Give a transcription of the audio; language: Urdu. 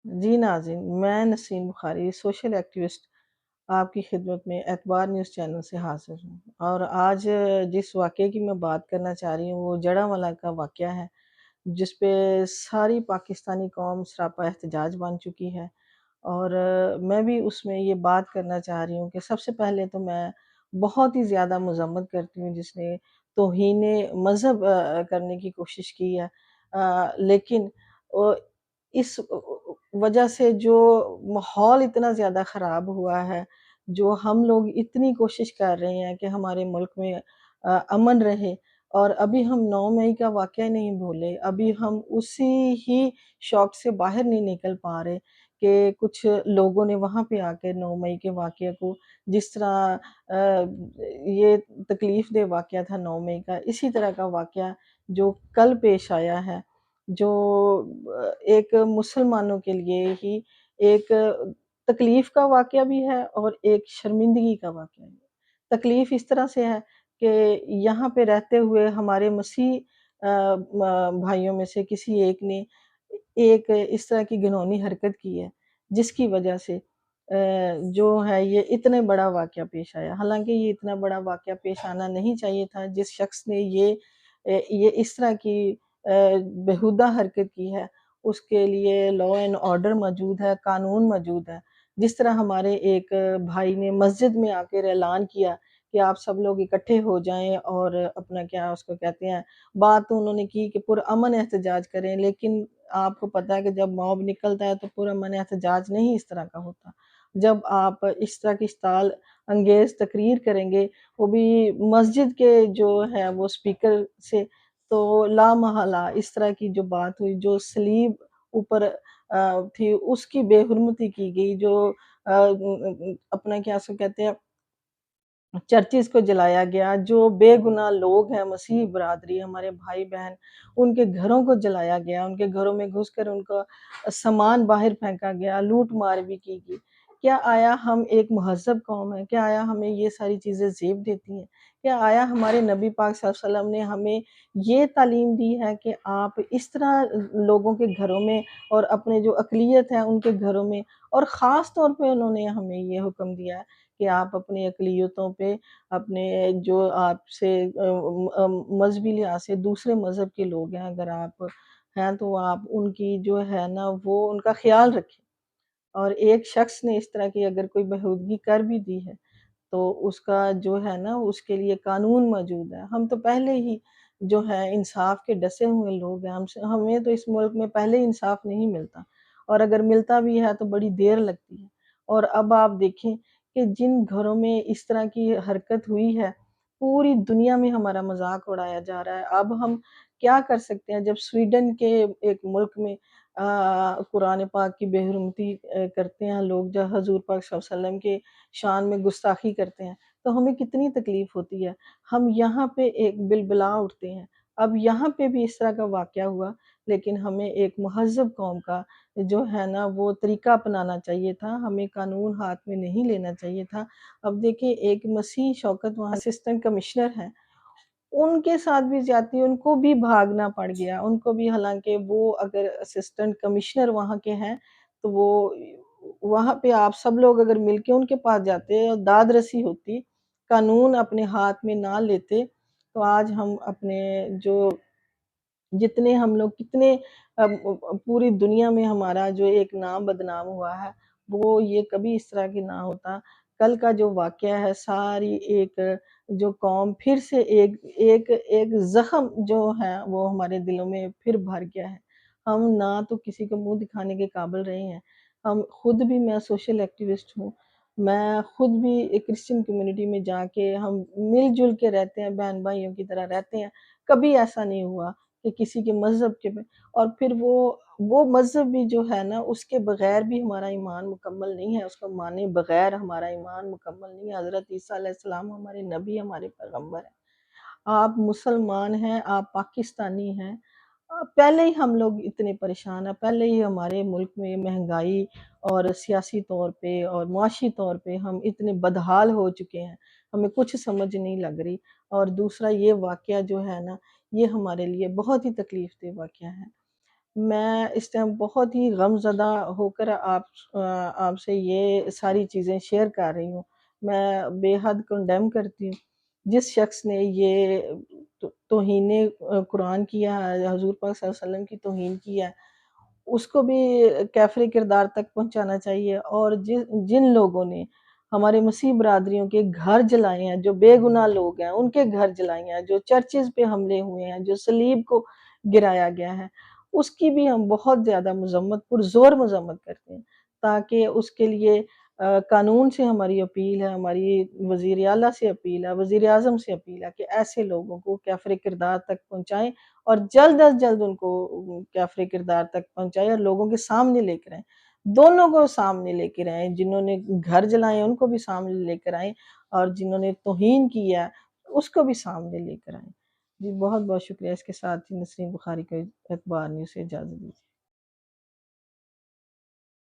جی ناظرین، میں نسرین بخاری سوشل ایکٹیوسٹ آپ کی خدمت میں اعتبار نیوز چینل سے حاضر ہوں، اور آج جس واقعے کی میں بات کرنا چاہ رہی ہوں وہ جڑاں کا واقعہ ہے، جس پہ ساری پاکستانی قوم سراپا احتجاج بن چکی ہے۔ اور میں بھی اس میں یہ بات کرنا چاہ رہی ہوں کہ سب سے پہلے تو میں بہت ہی زیادہ مذمت کرتی ہوں جس نے توہین مذہب کرنے کی کوشش کی ہے، لیکن اس وجہ سے جو ماحول اتنا زیادہ خراب ہوا ہے، جو ہم لوگ اتنی کوشش کر رہے ہیں کہ ہمارے ملک میں امن رہے، اور ابھی ہم 9 مئی کا واقعہ نہیں بھولے، ابھی ہم اسی ہی شوق سے باہر نہیں نکل پا رہے کہ کچھ لوگوں نے وہاں پہ آ کے 9 مئی کے واقعے کو جس طرح یہ تکلیف دہ واقعہ تھا 9 مئی کا، اسی طرح کا واقعہ جو کل پیش آیا ہے، جو ایک مسلمانوں کے لیے ہی ایک تکلیف کا واقعہ بھی ہے اور ایک شرمندگی کا واقعہ ہے۔ تکلیف اس طرح سے ہے کہ یہاں پہ رہتے ہوئے ہمارے مسیح بھائیوں میں سے کسی ایک نے ایک اس طرح کی گھناؤنی حرکت کی ہے، جس کی وجہ سے جو ہے یہ اتنے بڑا واقعہ پیش آیا۔ حالانکہ یہ اتنا بڑا واقعہ پیش آنا نہیں چاہیے تھا۔ جس شخص نے یہ اس طرح کی بیہودہ حرکت کی ہے، اس کے لیے لا اینڈ آرڈر موجود ہے، قانون موجود ہے۔ جس طرح ہمارے ایک بھائی نے مسجد میں آ کر اعلان کیا کہ آپ سب لوگ اکٹھے ہو جائیں اور اپنا کیا اس کو کہتے ہیں، بات تو انہوں نے کی کہ پرامن احتجاج کریں، لیکن آپ کو پتہ ہے کہ جب موب نکلتا ہے تو پرامن احتجاج نہیں اس طرح کا ہوتا۔ جب آپ اس طرح کی اشتعال انگیز تقریر کریں گے، وہ بھی مسجد کے جو ہے وہ اسپیکر سے، تو لا محالہ اس طرح کی جو بات ہوئی، جو صلیب اوپر تھی اس کی بے حرمتی کی گئی، جو اپنا کیا اس کو کہتے ہیں چرچز کو جلایا گیا، جو بے گناہ لوگ ہیں مسیحی برادری ہمارے بھائی بہن، ان کے گھروں کو جلایا گیا، ان کے گھروں میں گھس کر ان کا سامان باہر پھینکا گیا، لوٹ مار بھی کی گئی۔ کیا آیا ہم ایک مہذب قوم ہیں؟ کیا آیا ہمیں یہ ساری چیزیں زیب دیتی ہیں؟ کیا آیا ہمارے نبی پاک صلی اللہ علیہ وسلم نے ہمیں یہ تعلیم دی ہے کہ آپ اس طرح لوگوں کے گھروں میں اور اپنے جو اقلیت ہے ان کے گھروں میں، اور خاص طور پہ انہوں نے ہمیں یہ حکم دیا ہے کہ آپ اپنی اقلیتوں پہ، اپنے جو آپ سے مذہبی لحاظ سے دوسرے مذہب کے لوگ ہیں اگر آپ ہیں تو آپ ان کی جو ہے نا وہ ان کا خیال رکھیں۔ اور ایک شخص نے اس طرح کی اگر کوئی بہودگی کر بھی دی ہے تو اس کا جو ہے نا اس کے لیے قانون موجود ہے۔ ہم تو پہلے ہی جو ہے انصاف کے ڈسے ہوئے لوگ ہیں، ہمیں تو اس ملک میں پہلے انصاف نہیں ملتا، اور اگر ملتا بھی ہے تو بڑی دیر لگتی ہے۔ اور اب آپ دیکھیں کہ جن گھروں میں اس طرح کی حرکت ہوئی ہے، پوری دنیا میں ہمارا مذاق اڑایا جا رہا ہے۔ اب ہم کیا کر سکتے ہیں جب سویڈن کے ایک ملک میں قرآن پاک کی بے حرمتی کرتے ہیں لوگ، جب حضور پاک صلی اللہ علیہ وسلم کے شان میں گستاخی کرتے ہیں تو ہمیں کتنی تکلیف ہوتی ہے۔ ہم یہاں پہ ایک بلبلا اٹھتے ہیں۔ اب یہاں پہ بھی اس طرح کا واقعہ ہوا، لیکن ہمیں ایک مہذب قوم کا جو ہے نا وہ طریقہ اپنانا چاہیے تھا، ہمیں قانون ہاتھ میں نہیں لینا چاہیے تھا۔ اب دیکھیں ایک مسیح شوکت وہاں اسسٹنٹ کمشنر ہیں، ان کے ساتھ بھی زیادتی، ان کو بھی بھاگنا پڑ گیا، ان کو بھی، حالانکہ وہ اگر اسسٹنٹ کمشنر وہاں کے ہیں تو وہ وہاں پہ آپ سب لوگ اگر مل کے ان کے پاس جاتے اور داد رسی ہوتی، قانون اپنے ہاتھ میں نہ لیتے، تو آج ہم اپنے جو جتنے ہم لوگ کتنے پوری دنیا میں ہمارا جو ایک نام بدنام ہوا ہے وہ یہ کبھی اس طرح کی نہ ہوتا۔ کل کا جو واقعہ ہے، ساری ایک جو قوم پھر سے ایک زخم جو ہے وہ ہمارے دلوں میں پھر بھر گیا ہے۔ ہم نہ تو کسی کو منہ دکھانے کے قابل رہے ہیں، ہم خود بھی، میں سوشل ایکٹیوسٹ ہوں، میں خود بھی ایک کرسچن کمیونٹی میں جا کے ہم مل جل کے رہتے ہیں، بہن بھائیوں کی طرح رہتے ہیں، کبھی ایسا نہیں ہوا کہ کسی کے مذہب کے، اور پھر وہ مذہب بھی جو ہے نا اس کے بغیر بھی ہمارا ایمان مکمل نہیں ہے، اس کو مانے بغیر ہمارا ایمان مکمل نہیں ہے۔ حضرت عیسیٰ علیہ السلام ہمارے نبی، ہمارے پیغمبر ہیں۔ آپ مسلمان ہیں، آپ پاکستانی ہیں، پہلے ہی ہم لوگ اتنے پریشان ہیں، پہلے ہی ہمارے ملک میں مہنگائی اور سیاسی طور پہ اور معاشی طور پہ ہم اتنے بدحال ہو چکے ہیں، ہمیں کچھ سمجھ نہیں لگ رہی۔ اور دوسرا یہ واقعہ جو ہے نا یہ ہمارے لیے بہت ہی تکلیف دہ واقعہ ہے۔ میں اس ٹائم بہت ہی غمزدہ ہو کر آپ سے یہ ساری چیزیں شیئر کر رہی ہوں۔ میں بے حد کنڈیم کرتی ہوں جس شخص نے یہ توہین قرآن کیا ہے، حضور پاک صلی اللہ علیہ وسلم کی توہین کی ہے، اس کو بھی کیفر کردار تک پہنچانا چاہیے، اور جن لوگوں نے ہمارے مسیح برادریوں کے گھر جلائے ہیں، جو بے گناہ لوگ ہیں ان کے گھر جلائے ہیں، جو چرچز پہ حملے ہوئے ہیں، جو صلیب کو گرایا گیا ہے، اس کی بھی ہم بہت زیادہ مذمت پرزور مذمت کرتے ہیں، تاکہ اس کے لیے قانون سے ہماری اپیل ہے، ہماری وزیر اعلیٰ سے اپیل ہے، وزیر اعظم سے اپیل ہے کہ ایسے لوگوں کو کیفر کردار تک پہنچائیں، اور جلد از جلد ان کو کیفر کردار تک پہنچائیں اور لوگوں کے سامنے لے کر آئیں، دونوں کو سامنے لے کر آئیں، جنہوں نے گھر جلائے ان کو بھی سامنے لے کر آئیں، اور جنہوں نے توہین کیا اس کو بھی سامنے لے کر آئیں۔ جی بہت بہت شکریہ، اس کے ساتھ ہی نسرین بخاری کو اعتبار نیوز سے اجازت دیجیے۔